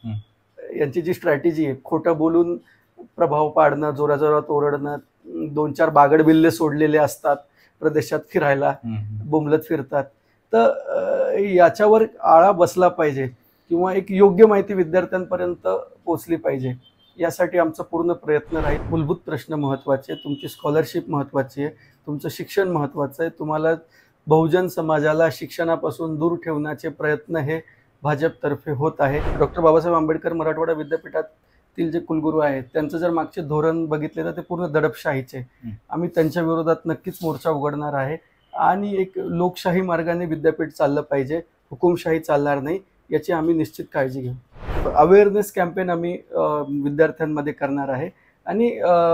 यांची जी स्ट्रॅटेजी आहे, खोटं बोलून प्रभाव पाडणं, जोराजोरात ओरडणं, 2-4 बागडबिल्ले सोडलेले असतात प्रदेशात फिरायला, बोंबलत फिरतात. तर याच्यावर आळा बसला पाहिजे किंवा एक योग्य माहिती विद्यार्थ्यांपर्यंत पोहोचली पाहिजे. यासाठी आमचा पूर्ण प्रयत्न राहील. मूलभूत प्रश्न महत्त्वाचे, तुमची स्कॉलरशिप महत्त्वाची आहे, तुमचं शिक्षण महत्त्वाचं आहे. तुम्हाला बहुजन समाजाला शिक्षणापासून दूर ठेवण्याचे प्रयत्न हे भाजपतर्फे होत आहे. डॉक्टर बाबासाहेब आंबेडकर मराठवाडा विद्यापीठातील जे कुलगुरू आहेत, त्यांचं जर मागचे धोरण बघितले तर ते पूर्ण दडपशाहीचे. आम्ही त्यांच्या विरोधात नक्कीच मोर्चा उघडणार आहे आणि एक लोकशाही मार्गाने विद्यापीठ चाललं पाहिजे, हुकुमशाही चालणार नाही, याची आम्ही निश्चित काळजी घेऊ. अवेअरनेस कॅम्पेन आम्ही विद्यार्थ्यांमध्ये करणार आहे आणि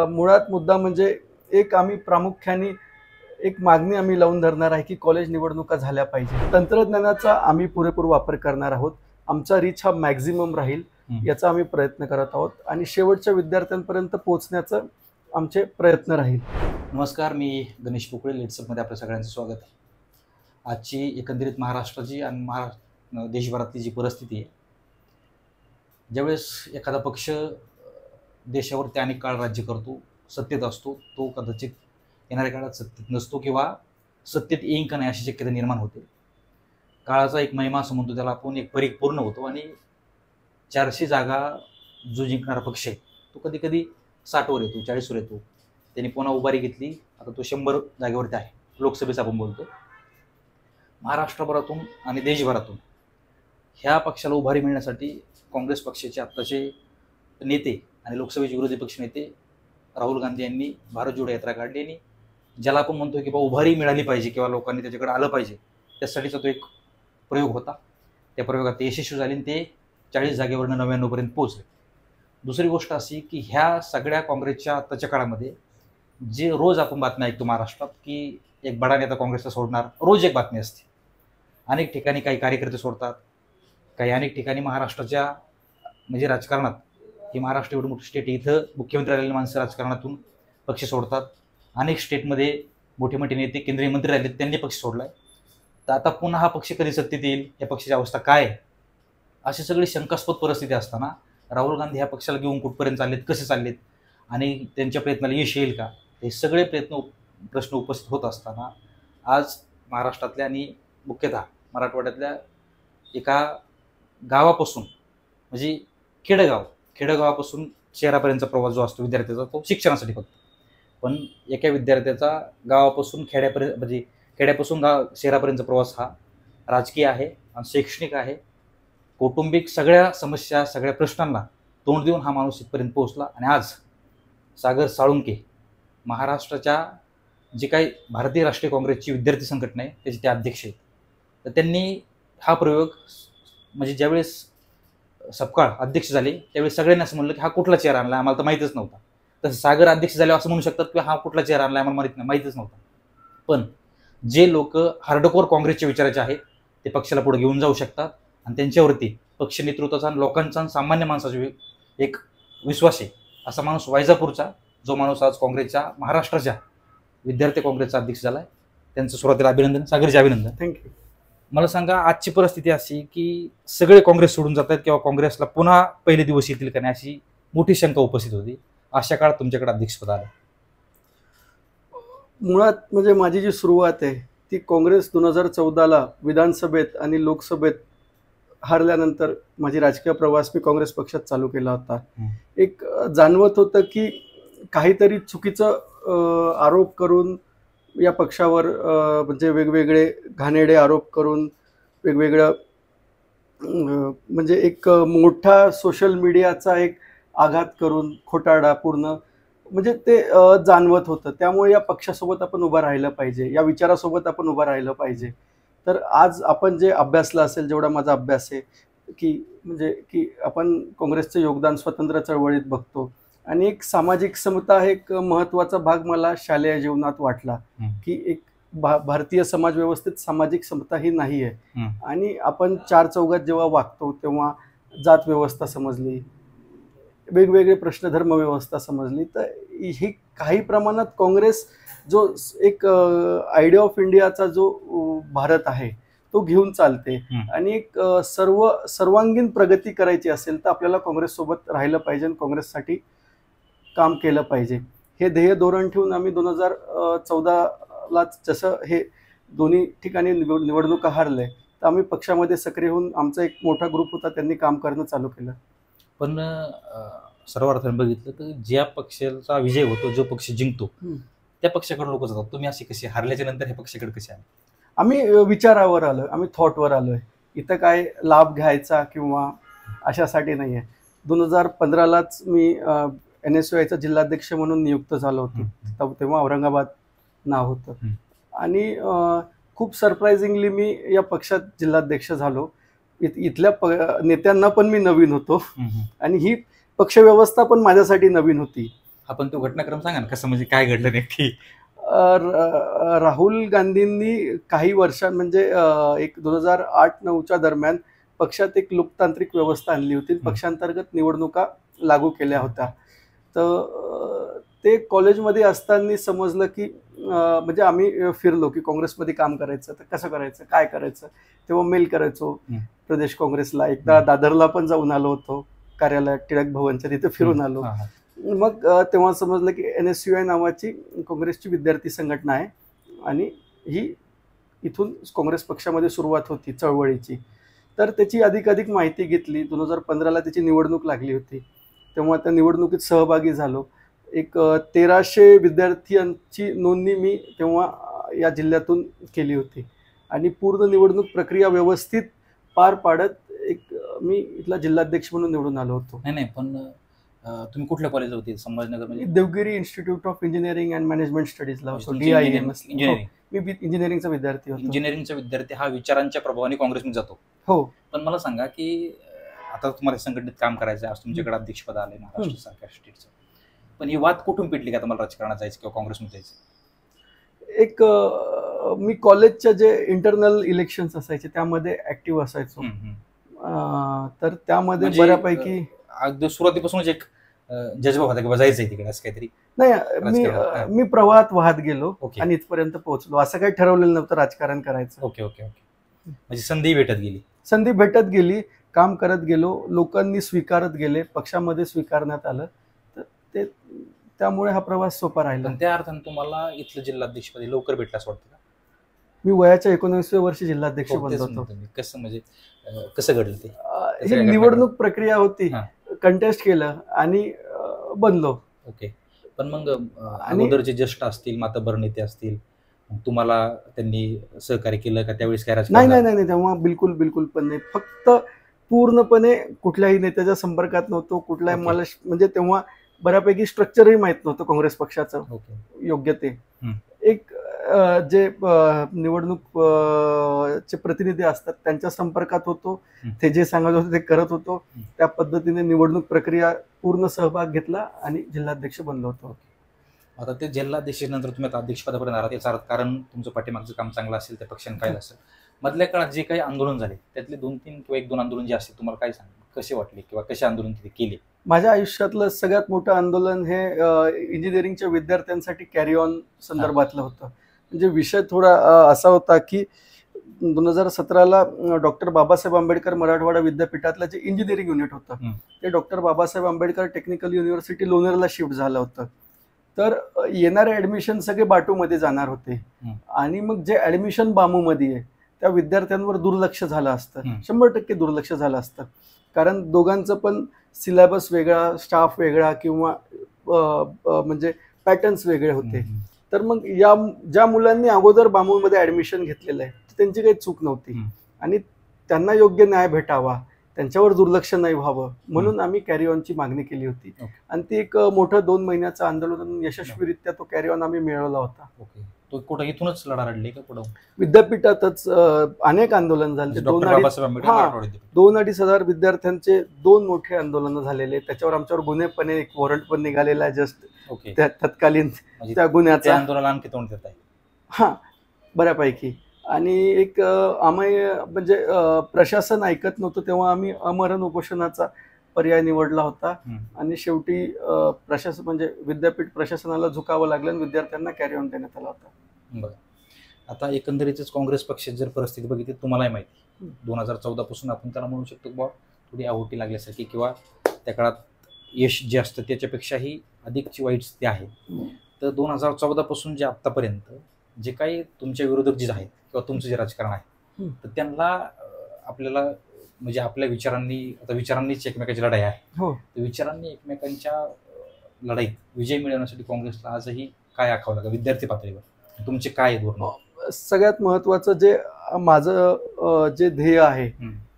मुळात मुद्दा म्हणजे एक आम्ही प्रामुख्याने एक मागणी आम्ही लावून धरणार आहे की कॉलेज निवडणुका झाल्या पाहिजे. तंत्रज्ञानाचा आम्ही पुरेपूर वापर करणार आहोत. आमचा रीच हा मॅक्झिमम राहील याचा आम्ही प्रयत्न करत आहोत आणि शेवटच्या विद्यार्थ्यांपर्यंत पोहोचण्याचं आमचे प्रयत्न राहील. नमस्कार, मी गणेश पोकळे. लेट्सअपमध्ये आपल्या सगळ्यांचं स्वागत आहे. आजची एकंदरीत महाराष्ट्राची आणि देशभरातली जी परिस्थिती आहे, ज्यावेळेस एखादा पक्ष देशावरती अनेक काळ राज्य करतो, सत्तेत असतो, तो कदाचित येणाऱ्या काळात सत्तेत नसतो किंवा सत्तेत येईन का नाही अशी शक्यता निर्माण होते. काळाचा एक महिमा असं म्हणतो त्याला आपण, एक परीघ पूर्ण होतो आणि 400 जागा जो जिंकणारा पक्ष आहे तो कधी कधी 60वर येतो, 40वर येतो. त्यांनी पुन्हा उभारी घेतली, आता तो 100 जागेवरती आहे. लोकसभेचा आपण बोलतो. महाराष्ट्रभरातून आणि देशभरातून ह्या पक्षाला उभारी मिळण्यासाठी काँग्रेस पक्षाचे आत्ताचे नेते आणि लोकसभेचे विरोधी पक्षनेते राहुल गांधी यांनी भारत जोडो यात्रा काढली आणि ज्याला आपण म्हणतो की बा उभारी मिळाली पाहिजे किंवा लोकांनी त्याच्याकडे आलं पाहिजे, त्यासाठीचा तो एक प्रयोग होता. त्या प्रयोगात ते यशस्वी झाले आणि ते 40 जागेवरनं 99पर्यंत पोहोचले. दुसरी गोष्ट अशी की ह्या सगळ्या काँग्रेसच्या आत्ताच्या काळामध्ये जे रोज आपण बातम्या ऐकतो महाराष्ट्रात की एक बडा नेता काँग्रेसला सोडणार, रोज एक बातमी असते. अनेक ठिकाणी काही कार्यकर्ते सोडतात, काही अनेक ठिकाणी महाराष्ट्राच्या म्हणजे राजकारणात, ही महाराष्ट्र एवढी मोठी स्टेट, इथं मुख्यमंत्री राहिलेली माणसं राजकारणातून पक्ष सोडतात. अनेक स्टेटमध्ये मोठे मोठे नेते केंद्रीय मंत्री राहिले, त्यांनी पक्ष सोडलाय. तर आता पुन्हा हा पक्ष कधी सत्तेत येईल, या पक्षाची अवस्था काय आहे, अशी सगळी शंकास्पद परिस्थिती असताना राहुल गांधी ह्या पक्षाला घेऊन कुठपर्यंत चाललेत, कसे चाललेत आणि त्यांच्या प्रयत्नाला यश येईल का, हे सगळे प्रश्न उपस्थित होत असताना आज महाराष्ट्रातल्या आणि मुख्यतः मराठवाड्यातल्या एका गावापासून, म्हणजे खेडेगावापासून शहरापर्यंतचा प्रवास जो असतो विद्यार्थ्याचा, तो शिक्षणासाठी फक्त. पण एका विद्यार्थ्याचा गावापासून म्हणजे खेड्यापासून शहरापर्यंतचा प्रवास हा राजकीय आहे आणि शैक्षणिक आहे. कौटुंबिक सगळ्या समस्या, सगळ्या प्रश्नांना तोंड देऊन हा माणूस इथपर्यंत पोहोचला आणि आज सागर साळुंके महाराष्ट्राच्या जे काही भारतीय राष्ट्रीय काँग्रेसची विद्यार्थी संघटना आहे त्याचे ते अध्यक्ष आहेत. तर त्यांनी हा प्रयोग, म्हणजे ज्यावेळेस सपकाळ अध्यक्ष झाले त्यावेळेस सगळ्यांनी असं म्हणलं की हा कुठला चेहरा आणला, आम्हाला तर माहीतच नव्हता. तसं सागर अध्यक्ष झाल्यावर असं म्हणू शकतात की हा कुठला चेहरा आणला, आम्हाला माहीतच नव्हता. पण जे लोक हार्डकोर काँग्रेसच्या विचाराचे आहेत ते पक्षाला पुढे घेऊन जाऊ शकतात आणि त्यांच्यावरती पक्ष नेतृत्वाचा, लोकांचा, सामान्य माणसाचा एक विश्वास आहे. असा माणूस वैजापूरचा, जो माणूस आज काँग्रेसच्या, महाराष्ट्राच्या विद्यार्थी काँग्रेसचा अध्यक्ष झाला आहे. त्यांचं सुरुवातीला अभिनंदन, सागरचे अभिनंदन. थँक्यू. मला सांगा, आजची परिस्थिती अशी की सगळे काँग्रेस सोडून जात आहेत किंवा काँग्रेसला पुन्हा पहिले दिवस येतील का नाही अशी मोठी शंका उपस्थित होती. अशा काळात तुमच्याकडे अध्यक्षपद आलं. मुळात म्हणजे माझी जी सुरुवात आहे ती काँग्रेस 2014ला विधानसभेत आणि लोकसभेत हारल्यानंतर माझी राजकीय प्रवास मी काँग्रेस पक्षात चालू केला होता. एक जाणवत होतं की काहीतरी चुकीचं आरोप करून या पक्षावर म्हणजे वेगवेगळे घाणेरडे आरोप करून वेगवेगळं म्हणजे एक मोठा सोशल मीडियाचा एक आघात करून खोटारडा पूर्ण म्हणजे ते जाणवत होतं. त्यामुळे या पक्षासोबत आपण उभं राहिलं पाहिजे, या विचारासोबत आपण उभं राहिलं पाहिजे. तर आज आपण जे अभ्यासला असेल, जेवढा माझा अभ्यास आहे की म्हणजे की आपण काँग्रेसचं योगदान स्वतंत्र चळवळीत बघतो आणि एक सामाजिक समता हे एक महत्त्वाचा भाग मला शालेय जीवनात वाटला की एक भारतीय समाज व्यवस्थेत सामाजिक समता ही नाही आहे. आणि आपण चार चौघात जेव्हा वागतो तेव्हा जात व्यवस्था समजली, वेगवेगळे प्रश्न धर्म व्यवस्था समजली. तर ही काही प्रमाणात काँग्रेस जो एक आयडिया ऑफ इंडियाचा जो भारत आहे तो घेऊन चालते. आणि एक सर्वांगीण प्रगती करायची असेल तर आपल्याला काँग्रेससोबत राहिलं पाहिजे आणि काँग्रेससाठी काम केलं पाहिजे. हे ध्येय धोरण ठेवून आम्ही 2014ला जसं हे दोन्ही ठिकाणी निवडणुका हारले तर आम्ही पक्षामध्ये सक्रिय होऊन आमचा एक मोठा ग्रुप होता, त्यांनी काम करणं चालू केलं. पण सर्व अर्थाने बघितलं तर ज्या पक्षाचा विजय होतो, जो पक्ष जिंकतो त्या पक्षाकडे लोक जातात. तुम्ही असे कसे हारल्याच्या नंतर ह्या पक्षाकडे कसे आले? आम्ही विचारावर आलोय, आम्ही थॉटवर आलोय. इथं काय लाभ घ्यायचा किंवा अशासाठी नाही आहे. 2015लाच मी NSUIचा जिल्हाध्यक्ष म्हणून नियुक्त झालो होतो. तेव्हा औरंगाबाद नाव होतं. आणि खूप सरप्रायझिंगली मी या पक्षात जिल्हाध्यक्ष झालो. इथल्या नेत्यांना पण मी नवीन होतो आणि ही पक्षव्यवस्था पण माझ्यासाठी नवीन होती. आपण तो घटनाक्रम सांगा ना, कसं म्हणजे काय घडलं नक्की? राहुल गांधींनी काही वर्षां म्हणजे एक 2008-9च्या दरम्यान पक्षात एक लोकतांत्रिक व्यवस्था आणली होती. पक्षांतर्गत निवडणुका लागू केल्या होत्या. तर ते कॉलेजमध्ये असताना समजलं की म्हणजे आम्ही फिरलो की काँग्रेसमध्ये काम करायचं तर कसं करायचं, काय करायचं. तेव्हा मेल करायचो प्रदेश काँग्रेसला. एकदा दादरला पण जाऊन आलो होतो, कार्यालयात टिळक भवनच्या तिथे फिरून आलो. मग तेव्हा समजलं की NSUI नावाची काँग्रेसची विद्यार्थी संघटना आहे आणि ही इथून काँग्रेस पक्षामध्ये सुरुवात होती चळवळीची. तर त्याची अधिकाधिक माहिती घेतली. 2015ला त्याची निवडणूक लागली होती. तेव्हा त्या निवडणुकीत सहभागी झालो. एक 1300 विद्यार्थ्यांची नोंदणी मी तेव्हा या जिल्ह्यातून केली होती आणि पूर्ण निवडणूक प्रक्रिया व्यवस्थित पार पाडत एक मी इथला जिल्हाध्यक्ष म्हणून निवडून आलो होतो. नाही पण तुम्ही कुठल्या कॉलेजला होते? संभाजीनगर म्हणजे? Devgiri institute of engineering and management स्टडीजला होतो. DIMS. मी इंजिनिअरिंगचा विद्यार्थी होतो. इंजिनिअरिंगचा विद्यार्थी हा विचारांच्या प्रभावाने काँग्रेसमध्ये जातो. हो. पण मला सांगा की आता तुम्हाला संघटनेत काम करायचं, आज तुमच्याकडे अध्यक्षपद आले महाराष्ट्र सारख्या स्टेटचं, पण ही वाद कुठून पेटली का तुम्हाला राजकारणात जायचं किंवा काँग्रेसमध्ये जायचं? एक मी कॉलेजच्या जे इंटरनल इलेक्शन्स असायचे त्यामध्ये ऍक्टिव्ह असायचो. तर त्यामध्ये बऱ्यापैकी अगदी सुरुवातीपासूनच एक जज्बा होता की जायचंय तिकडे असं काहीतरी? नाही, मी प्रवाहात वाहत गेलो आणि इथपर्यंत पोहोचलो. असं काही ठरवलेलं नव्हतं राजकारण करायचं. ओके. म्हणजे संधी भेटत गेली, काम करत गेलो, लोकांनी स्वीकारत गेले, पक्षामध्ये स्वीकारण्यात आलं. तर त्यामुळे हा प्रवास सोपा राहिला. त्या अर्थाने तुम्हाला इथलं जिल्हाध्यक्षपद लवकर भेटलं असं वाटतं का? मी वयाच्या 19व्या वर्षी जिल्हाध्यक्ष बनलो होतो. कसं म्हणजे कसं घडलं ते? ही निवडणूक प्रक्रिया होती, कंटेस्ट केलं आणि बनलो. ओके. पण मग अगोदरचे ज्येष्ठ असतील, मातब्बर नेते असतील, तुम्हाला त्यांनी सहकार्य केलं का त्यावेळेस? काय नाही, तेव्हा बिलकुल पण नाही. फक्त पूर्णपणे कुठल्याही नेत्याच्या संपर्कात नव्हतो. कुठल्याही मला म्हणजे तेव्हा बऱ्यापैकी स्ट्रक्चरही माहित नव्हतं काँग्रेस पक्षाचं योग्य ते. एक जे निवडणूक चे प्रतिनिधी असतात त्यांच्या संपर्कात होतो. ते जे सांगत होते ते करत होतो. त्या पद्धतीने निवडणूक प्रक्रिया पूर्ण सहभाग घेतला आणि जिल्हाध्यक्ष बनलो होतो. आता ते जिल्हाध्यक्षानंतर तुम्ही आता अध्यक्षपदापर्यंत आलात, याचा अर्थ कारण तुमचं पाठीमागचं काम चांगलं असेल, त्या पक्षाने पाहिलं असेल. मधल्या काळात जे काही आंदोलन झाले त्यातले 2-3 किंवा 1-2 आंदोलन जे असतील तुम्हाला काय सांग, कसे वाटले किंवा कसे आंदोलन तिथे केले? माझ्या आयुष्यातलं सगळ्यात मोठं आंदोलन हे इंजिनिअरिंगच्या विद्यार्थ्यांसाठी कॅरी ऑन संदर्भातलं होतं. म्हणजे विषय थोडा असा होता की 2017ला डॉक्टर बाबासाहेब आंबेडकर मराठवाडा विद्यापीठातलं जे इंजिनिअरिंग युनिट होतं ते doctor Babasaheb Ambedkar technical university लोणेरला शिफ्ट झालं होतं. तर येणारे ऍडमिशन सगळे बाटूमध्ये जाणार होते आणि मग जे ऍडमिशन बामूमध्ये आहे त्या विद्यार्थ्यांवर दुर्लक्ष झालं असतं. 100% दुर्लक्ष झालं असतं. कारण दोघांचं पण सिलेबस वेगळा, स्टाफ वेगळा किंवा म्हणजे पॅटर्न्स वेगळे होते. तर मग ज्या मुलांनी अगोदर बामूमध्ये ऍडमिशन घेतलेलं आहे त्यांची काही चूक नव्हती आणि त्यांना योग्य न्याय भेटावा, त्यांच्यावर दुर्लक्ष नाही व्हावं म्हणून आम्ही कॅरी ऑनची मागणी केली होती. आणि ती एक मोठं 2 महिन्याचं आंदोलन यशस्वीरित्या तो कॅरी ऑन आम्ही मिळवला होता. तो कुठं इथूनच लढा लढली का पुढं? विद्यापीठातच अनेक आंदोलन झाले. 2-2.5 हजार विद्यार्थ्यांचे 2 मोठे आंदोलन झालेले. त्याच्यावर आमच्यावर गुन्हे पण एक वॉरंट पण निघालेला आहे जस्ट तत्कालीन त्या गुन्ह्याचा. आंदोलन आणखी तोंड देत आहे? हा, बऱ्यापैकी. आणि एक आम्ही म्हणजे प्रशासन ऐकत नव्हतं तेव्हा आम्ही अमरण उपोषणाचा पर्याय निवडला होता आणि शेवटी प्रशासन म्हणजे विद्यापीठ प्रशासनाला झुकावं लागलं आणि विद्यार्थ्यांना कॅरी ऑन देण्यात आला होता. बरं. आता एकंदरीतच काँग्रेस पक्षाची जर परिस्थिती बघितली तुम्हालाही माहिती 2014 पासून आपण त्याला म्हणू शकतो बा थोडी आहोटी लागल्यासारखी किंवा त्या काळात यश जे असतं त्याच्यापेक्षाही अधिकची वाईट स्थिती आहे. तर 2014 पासून जे आत्तापर्यंत जे काही तुमच्या विरोधक जे आहेत किंवा तुमचं जे राजकारण आहे तर त्यांना आपल्याला म्हणजे आपल्या विचारांनीच एकमेकांची लढाई आहे. तर विचारांनी एकमेकांच्या लढाईत विजय मिळवण्यासाठी काँग्रेसला आजही काय आखावं लागेल विद्यार्थी पातळीवर तुमचे काय धोरण? सगळ्यात महत्वाचं जे माझं जे ध्येय आहे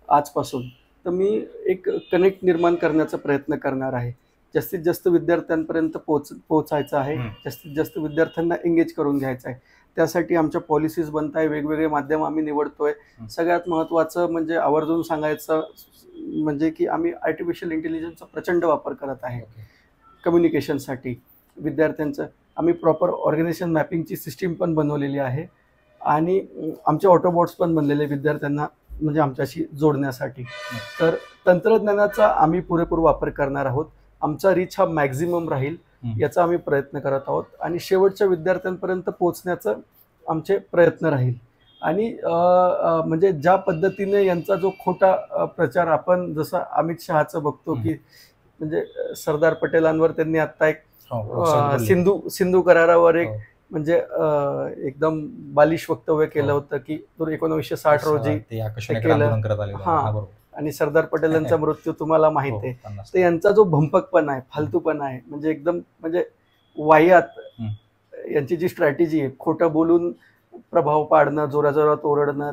आजपासून तर मी एक कनेक्ट निर्माण करण्याचा प्रयत्न करणार आहे. जास्तीत जास्त विद्यार्थ्यांपर्यंत पोहोचायचं आहे. जास्तीत जास्त विद्यार्थ्यांना एंगेज करून घ्यायचं आहे. त्यासाठी आमच्या पॉलिसीज बनत आहे, वेगवेगळे माध्यम आम्ही निवडतोय. सगळ्यात महत्त्वाचं म्हणजे आवर्जून सांगायचं म्हणजे की आम्ही आर्टिफिशियल इंटेलिजन्सचा प्रचंड वापर करत आहे कम्युनिकेशनसाठी. विद्यार्थ्यांचं आम्ही प्रॉपर ऑर्गनायझेशन मॅपिंगची सिस्टीम पण बनवलेली आहे आणि आमचे ऑटोबॉट्स पण बनलेले विद्यार्थ्यांना म्हणजे आमच्याशी जोडण्यासाठी. तर तंत्रज्ञानाचा आम्ही पुरेपूर वापर करणार आहोत. आमचा रीच हा मॅक्झिमम राहील याचा आम्ही प्रयत्न करत आहोत आणि शेवटच्या विद्यार्थ्यांपर्यंत पोहोचण्याचं आमचे प्रयत्न राहील. आणि म्हणजे ज्या पद्धतीने यांचा जो खोटा प्रचार आपण जसं अमित शहाचं बघतो की म्हणजे सरदार पटेलांवर त्यांनी आता एक सिंधू करारावर एक म्हणजे एकदम बालिश वक्तव्य केलं होतं की 1960 रोजी केलं. हा, आणि सरदार पटेलांचा मृत्यू तुम्हाला माहित आहे. तर यांचा जो भंपकपणा आहे, फालतूपणा आहे, म्हणजे एकदम म्हणजे वाह्यात यांची जी स्ट्रॅटेजी आहे, खोटं बोलून प्रभाव पाडणं, जोराजोरात ओरडणं,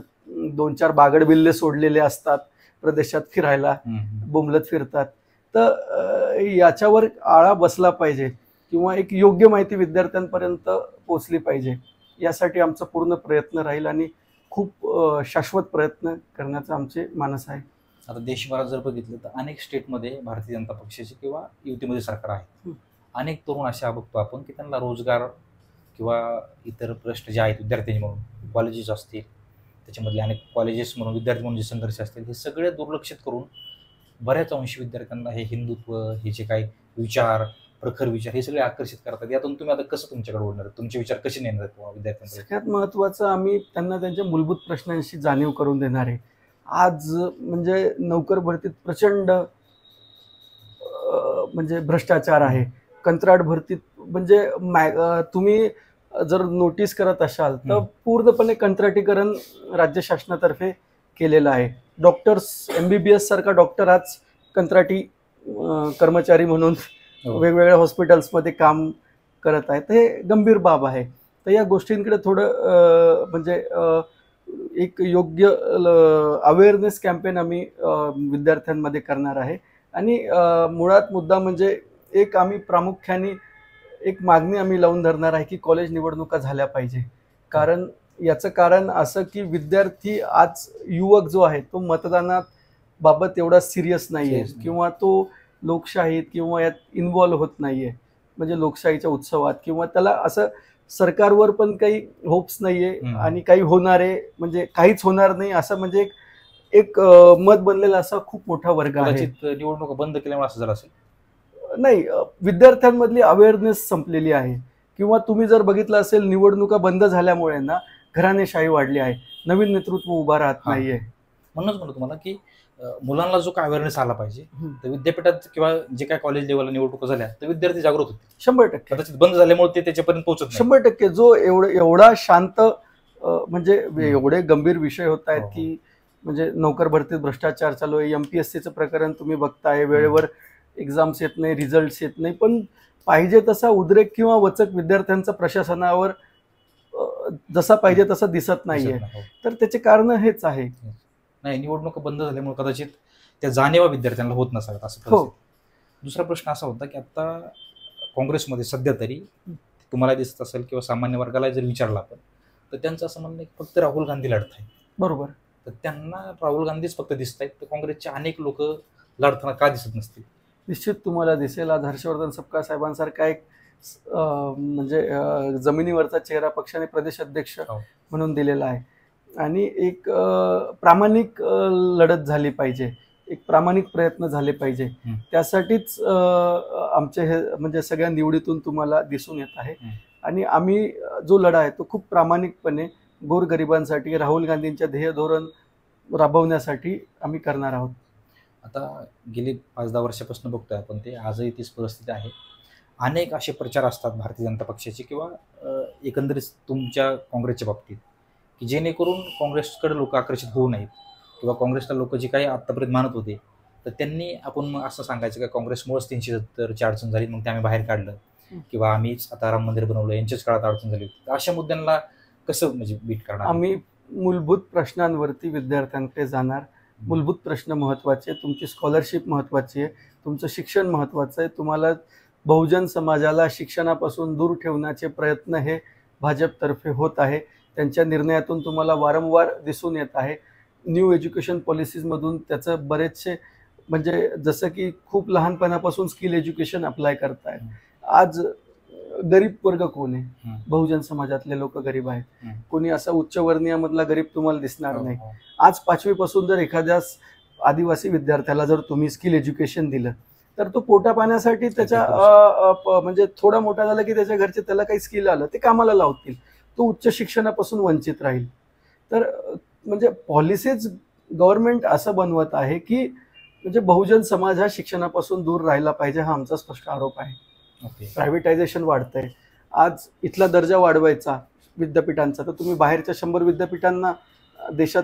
2-4 बागड बिल्ले सोडलेले असतात, प्रदेशात फिरायला बोंबलत फिरतात. तर याच्यावर आळा बसला पाहिजे किंवा एक योग्य माहिती विद्यार्थ्यांपर्यंत पोहोचली पाहिजे. यासाठी आमचा पूर्ण प्रयत्न राहील आणि खूप शाश्वत प्रयत्न करण्याचा आमचे मानस आहे. आता देशभरात जर बघितलं तर अनेक स्टेटमध्ये भारतीय जनता पक्षाचे किंवा युतीमध्ये सरकार आहे. अनेक तरुण अशा बघतो आपण की त्यांना रोजगार किंवा इतर प्रश्न जे आहेत विद्यार्थ्यांनी म्हणून कॉलेजेस असतील त्याच्यामधले अनेक कॉलेजेस म्हणून विद्यार्थी म्हणून जे संघर्ष असतील हे सगळे दुर्लक्षित करून बऱ्याच अंशी विद्यार्थ्यांना हे हिंदुत्व हे जे काही विचार प्रखर विचार हे सगळे आकर्षित करतात. यातून तुम्ही आता कसं तुमच्याकडे ओढणार तुमचे विचार कसे नेणार आहेत विद्यार्थ्यांकडे? सगळ्यात महत्त्वाचं आम्ही त्यांना त्यांच्या मूलभूत प्रश्नांशी जाणीव करून देणार आहे. आज म्हणजे नोकर भरतीत प्रचंड म्हणजे भ्रष्टाचार आहे. कंत्राट भरतीत म्हणजे तुम्ही जर नोटीस करत असाल तर पूर्णपणे कंत्राटीकरण राज्य शासनातर्फे केलेलं आहे. डॉक्टर्स MBBS सारखा डॉक्टर आज कंत्राटी कर्मचारी म्हणून वेगवेगळ्या हॉस्पिटल्समध्ये काम करत आहेत. हे गंभीर बाब आहे. तर या गोष्टींकडे थोडं म्हणजे एक योग्य अवेअरनेस कॅम्पेन आम्ही विद्यार्थ्यांमध्ये करणार आहे. आणि मुळात मुद्दा म्हणजे एक आम्ही प्रामुख्याने एक मागणी आम्ही लावून धरणार आहे की कॉलेज निवडणुका झाल्या पाहिजे. कारण याचं कारण असं की विद्यार्थी आज युवक जो आहे तो मतदानात बाबत एवढा सिरियस नाही आहे किंवा तो लोकशाहीत किंवा यात इन्व्हॉल्व्ह होत नाही आहे. म्हणजे लोकशाहीच्या उत्सवात किंवा त्याला असं सरकारवर पण काही होप्स नाही आहे आणि काही होणार आहे म्हणजे काहीच होणार नाही असं म्हणजे एक मत बनलेला असा खूप मोठा वर्ग आहे. निवडणुका बंद केल्यामुळे असं झालं असेल? नाही, विद्यार्थ्यांमधली अवेअरनेस संपलेली आहे. किंवा तुम्ही जर बघितलं असेल निवडणुका बंद झाल्यामुळे ना घराणेशाही वाढली आहे, नवीन नेतृत्व उभा राहत नाहीये. म्हणूनच म्हणतो तुम्हाला की मुलांना जो काय अवेअरनेस आला पाहिजे तर विद्यापीठात किंवा जे काय कॉलेज लेवलला निवडणुका झाल्या तर विद्यार्थी जागृत होते 100%. कदाचित बंद झाल्यामुळे ते त्याच्यापर्यंत पोहोचत 100%. जो एवढा शांत म्हणजे एवढे गंभीर विषय होत आहेत की म्हणजे नोकर भरतीत भ्रष्टाचार चालू आहे. MPSCचं प्रकरण तुम्ही बघताय, वेळेवर एक्झाम्स येत नाही, रिझल्ट्स येत नाही, पण पाहिजे तसा उद्रेक किंवा वचक विद्यार्थ्यांचा प्रशासनावर जसा पाहिजे तसा दिसत नाहीये. तर त्याचे कारण हेच आहे. नाही, निवडणुका बंद झाल्यामुळे कदाचित त्या जाणीवा विद्यार्थ्यांना होत नसाव्यात असं. दुसरा प्रश्न असा होता की आता काँग्रेसमध्ये सध्या तरी तुम्हाला दिसत असेल किंवा सामान्य वर्गाला जर विचारलं आपण तर त्यांचं असं म्हणणं की फक्त राहुल गांधी लढत आहे. बरोबर. तर त्यांना राहुल गांधीच फक्त दिसत आहेत, तर काँग्रेसचे अनेक लोक लढताना का दिसत नसतील? निश्चित तुम्हाला दिसेल. आज हर्षवर्धन सपकाळ साहेबांसारखा एक म्हणजे जमिनीवरचा चेहरा पक्षाने प्रदेश अध्यक्ष म्हणून दिलेला आहे. आणि एक प्रामाणिक लढत झाली पाहिजे, एक प्रामाणिक प्रयत्न झाले पाहिजे. त्यासाठीच आमचे हे म्हणजे सगळ्या निवडीतून तुम्हाला दिसून येत आहे. आणि आम्ही जो लढा आहे तो खूप प्रामाणिकपणे गोरगरिबांसाठी राहुल गांधींच्या ध्येय धोरण राबवण्यासाठी आम्ही करणार आहोत. आता गेली 5-10 वर्षापासून बघतोय आपण, ते आजही तीच परिस्थिती आहे. अनेक असे प्रचार असतात भारतीय जनता पक्षाचे किंवा एकंदरीत तुमच्या काँग्रेसच्या बाबतीत, की जेणेकरून काँग्रेसकडे लोक आकर्षित होऊ नयेत किंवा काँग्रेसला लोक जे काही आत्तापर्यंत मानत होते, तर त्यांनी आपण मग असं सांगायचं का काँग्रेसमुळेच 370ची अडचण झाली, मग ते आम्ही बाहेर काढलं, किंवा आम्हीच आता राम मंदिर बनवलं, यांच्याच काळात अडचण झाली होती. अशा मुद्द्यांना कसं म्हणजे बीट करणार? आम्ही मूलभूत प्रश्नांवरती विद्यार्थ्यांकडे जाणार. मूलभूत प्रश्न महत्त्वाचे, तुमची स्कॉलरशिप महत्त्वाची आहे, तुमचं शिक्षण महत्त्वाचं आहे. तुम्हाला बहुजन समाजाला शिक्षणापासून दूर ठेवण्याचे प्रयत्न हे भाजपतर्फे होत आहे. त्यांच्या निर्णयातून तुम्हाला वारंवार दिसून येत आहे. न्यू एज्युकेशन पॉलिसीजमधून त्याचं बरेचसे म्हणजे जसं की खूप लहानपणापासून स्किल एज्युकेशन अप्लाय करतायत. आज गरीब वर्ग कोण आहे? बहुजन समाजातले लोक गरीब आहेत. कोणी असा उच्चवर्णीयामधला गरीब तुम्हाला दिसणार नाही. आज 5वी पासून जर एखाद्या आदिवासी विद्यार्थ्याला जर तुम्ही स्किल एज्युकेशन दिलं तर तो पोटा पाण्यासाठी त्याच्या म्हणजे थोडा मोठा झाला की त्याच्या घरचे त्याला काही स्किल आलं ते कामाला लावतील. तो उच्च शिक्षणापासून वंचित राहील. तर म्हणजे पॉलिसीज गव्हर्नमेंट असं बनवत आहे की म्हणजे बहुजन समाज हा शिक्षणापासून दूर राहिला पाहिजे, हा आमचा स्पष्ट आरोप आहे. प्रायव्हेटायझेशन वाढतंय. आज इथला दर्जा वाढवायचा विद्यापीठांचा, तर तुम्ही बाहेरच्या 100 विद्यापीठांना देशात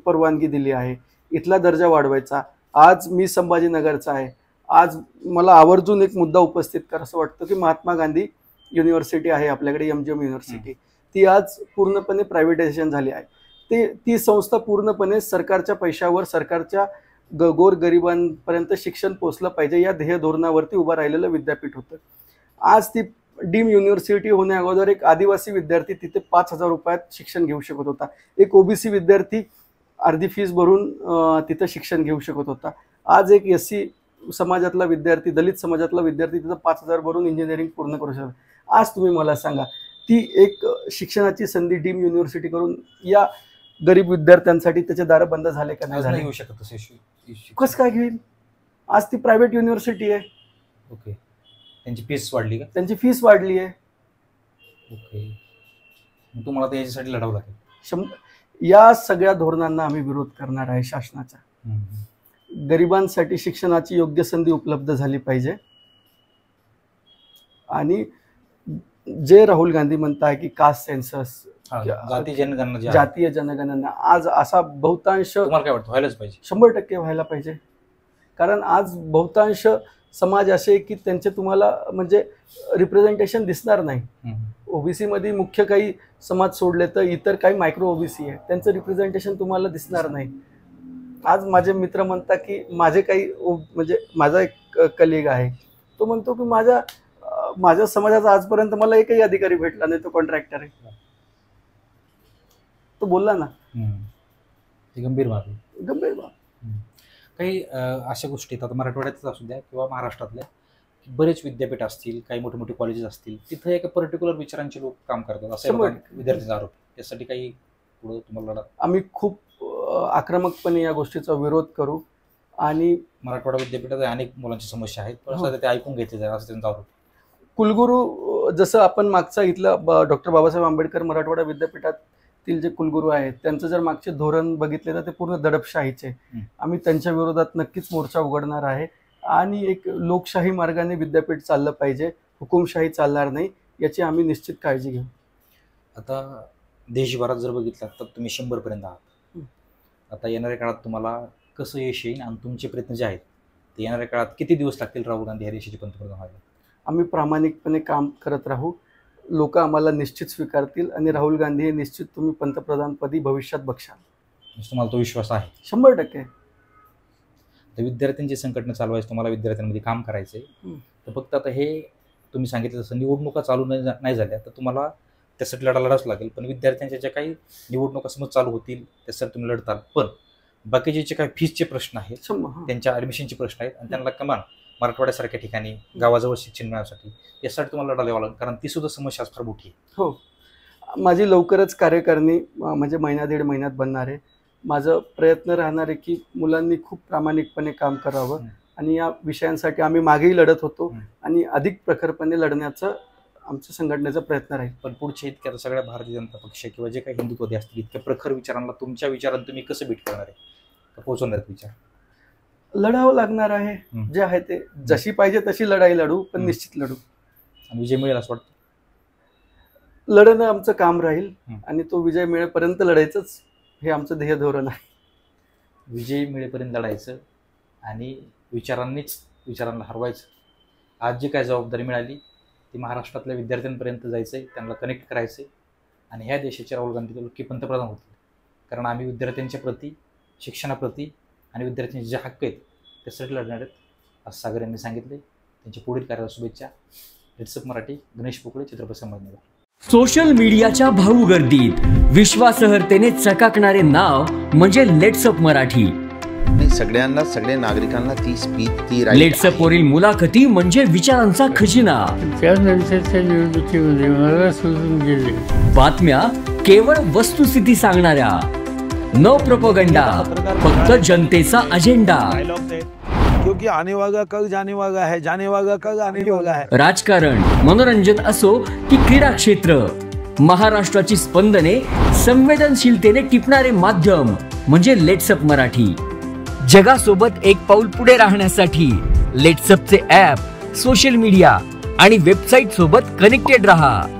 परवानगी दिली आहे. इथला दर्जा वाढवायचा. आज मी संभाजीनगरचा आहे. आज मला आवर्जून एक मुद्दा उपस्थित करायचं वाटतं की महात्मा गांधी युनिव्हर्सिटी आहे आपल्याकडे, MGM युनिव्हर्सिटी, ती आज पूर्णपणे प्रायव्हेटायझेशन झाली आहे. ती संस्था पूर्णपणे सरकारच्या पैशावर सरकारच्या गोरगरिबांपर्यंत शिक्षण पोहोचलं पाहिजे या ध्येय धोरणावरती उभं राहिलेलं विद्यापीठ होतं. आज ती डीम युनिव्हर्सिटी होण्या अगोदर एक आदिवासी विद्यार्थी तिथे 5,000 रुपयात शिक्षण घेऊ शकत होता. एक ओबीसी विद्यार्थी अर्धी फीस भरून तिथं शिक्षण घेऊ शकत होता. आज एक SC समाजातला विद्यार्थी, दलित समाजातला विद्यार्थी तिथं 5,000 भरून इंजिनिअरिंग पूर्ण करू शकतो. आज तुम्ही मला सांगा, ती एक शिक्षणाची संधी डीम युनिव्हर्सिटी करून या गरीब विद्यार्थ्यांसाठी त्याचे दार बंद झाले का नाही झाले? घेऊ शकत कसं काय घेईल? आज ती प्रायव्हेट युनिव्हर्सिटी आहे. ओके. त्यांची फीस वाढली का? त्यांची फीस वाढली आहे. ओके. तुम्हाला त्याच्यासाठी लढावं लागेल. या सगळ्या धोरणांना आम्ही विरोध करणार आहे शासनाच्या. गरिबांसाठी शिक्षणाची योग्य संधी उपलब्ध झाली पाहिजे. आणि जे राहुल गांधी म्हणताय की कास्ट सेन्सस, जातीय जनगणना, आज असा बहुतांश तुम्हाला काय वाटतं व्हायलाच पाहिजे? 100% व्हायला पाहिजे. कारण आज बहुतांश समाज असे की त्यांचे तुम्हाला म्हणजे रिप्रेझेंटेशन दिसणार नाही. ओबीसी मध्ये मुख्य काही समाज सोडले तर इतर काही मायक्रो ओबीसी आहे, त्यांचं रिप्रेझेंटेशन तुम्हाला दिसणार नाही. आज माझे मित्र म्हणतात की माझे काही म्हणजे माझा एक कलिग आहे, तो म्हणतो की माझ्या समाजाचा आजपर्यंत मला एकही अधिकारी भेटला नाही, तो कॉन्ट्रॅक्टर आहे. तो बोलला ना, गंभीर बाब. काही अशा गोष्टी आता मराठवाड्यातच असू द्या किंवा महाराष्ट्रातल्या बरेच विद्यापीठ असतील, काही मोठे मोठे कॉलेजेस असतील, तिथे एका पर्टिक्युलर विचारांचे लोक काम करतात असं विद्यार्थ्यांचा आरोप. त्यासाठी काही पुढे तुम्हाला आम्ही खूप आक्रमकपणे या गोष्टीचा विरोध करू. आणि मराठवाडा विद्यापीठात अनेक मुलांची समस्या आहेत, पण ते ऐकून घेतले जाईल असं त्यांचा आरोप. कुलगुरू जसं आपण मागचा इथलं डॉक्टर बाबासाहेब आंबेडकर मराठवाडा विद्यापीठातील जे कुलगुरू आहेत त्यांचं जर मागचे धोरण बघितले तर ते पूर्ण दडपशाहीचे. आम्ही त्यांच्या विरोधात नक्कीच मोर्चा उघडणार आहे. आणि एक लोकशाही मार्गाने विद्यापीठ चाललं पाहिजे, हुकुमशाही चालणार नाही, याची आम्ही निश्चित काळजी घेऊ. आता देशभरात जर बघितलं तर तुम्ही 100पर्यंत आहात. आता येणाऱ्या काळात तुम्हाला कसं यश येईल आणि तुमचे प्रयत्न जे आहेत ते येणाऱ्या काळात किती दिवस लागतील राहुल गांधी या देशाचे पंतप्रधान व्हायला? आम्ही प्रामाणिकपणे काम करत राहू. लोक आम्हाला निश्चित स्वीकारतील आणि राहुल गांधी हे निश्चित तुम्ही पंतप्रधानपदी भविष्यात बघशाल. तुम्हाला तो विश्वास आहे? 100%. तर विद्यार्थ्यांची संघटना चालवायची, तुम्हाला विद्यार्थ्यांमध्ये काम करायचंय, तर फक्त आता हे तुम्ही सांगितलं तसं निवडणुका चालू नाही झाल्या तर तुम्हाला त्यासाठी लढावंच लागेल. पण विद्यार्थ्यांच्या ज्या काही निवडणुका समज चालू होतील त्यासाठी तुम्ही लढताल, पण बाकीचे जे काही फीसचे प्रश्न आहेत, त्यांच्या ॲडमिशनचे प्रश्न आहेत आणि त्यांना कमान मराठवाड्यासारख्या ठिकाणी गावाजवळ शिक्षण मिळण्यासाठी, यासाठी तुम्हाला लढा द्यावा लागेल, कारण ती सुद्धा समस्या फार मोठी आहे. हो, माझी लवकरच कार्यकारिणी म्हणजे महिना 1.5 महिन्यात बनणार आहे. माझं प्रयत्न राहणार आहे की मुलांनी खूप प्रामाणिकपणे काम करावं आणि या विषयांसाठी आम्ही मागेही लढत होतो आणि अधिक प्रखरपणे लढण्याचं आमच्या संघटनेचा प्रयत्न राहील. पण पुढच्या इतक्या सगळ्या भारतीय जनता पक्ष किंवा जे काही हिंदुत्ववादी असतील इतक्या प्रखर विचारांना तुमच्या विचारांना तुम्ही कसं बीट करणार आहे, पोहोचवणार विचार? लढावं लागणार आहे. जे आहे ते जशी पाहिजे तशी लढाई लढू, पण निश्चित लढू. आणि विजय मिळेल असं वाटतं? लढणं आमचं काम राहील आणि तो विजय मिळेपर्यंत लढायचंच हे आमचं ध्येय धोरण आहे. विजय मिळेपर्यंत लढायचं आणि विचारांना हरवायचं. आज जी काय जबाबदारी मिळाली ती महाराष्ट्रातल्या विद्यार्थ्यांपर्यंत जायचंय, त्यांना कनेक्ट करायचंय आणि ह्या देशाचे राहुल गांधी नक्की पंतप्रधान होतील. कारण आम्ही विद्यार्थ्यांच्या प्रती, शिक्षणाप्रती आणि विद्यार्थ्यांचे जे हक्क आहेत त्यासाठी लढणार आहेत, असं सागर यांनी सांगितले. त्यांच्या पुढील कार्याला शुभेच्छा. Let's up Marathi, Ganesh Pokale, Chhatrapati Sambhajinagar. Social मीडियाच्या भाऊ गर्दीत विश्वासार्हतेने चकाकणारे नाव म्हणजे लेट्स अप मराठी. सगळ्यांना, सगळ्या नागरिकांना ती स्पीच, ती लेट्स अप वरील मुलाखती म्हणजे विचारांचा खजिना. त्यानंतरच्या निवडणुकीमध्ये मला सोडून गेले. बातम्या केवळ वस्तुस्थिती सांगणाऱ्या, न प्रोपगंडा, फक्त जनतेचा अजेंडा. क्योंकि आने वाला कल जाने वाला है, जाने वाला कल आने वाला है. राजकारण, मनोरंजन असो की क्रीडा क्षेत्र, महाराष्ट्राची स्पंदने संवेदनशीलतेने टिपणारे माध्यम म्हणजे लेट्स अप मराठी. जगासोबत एक पाऊल पुढे राहण्यासाठी लेट्स अपचे ॲप, सोशल मीडिया आणि वेबसाईट सोबत कनेक्टेड रहा.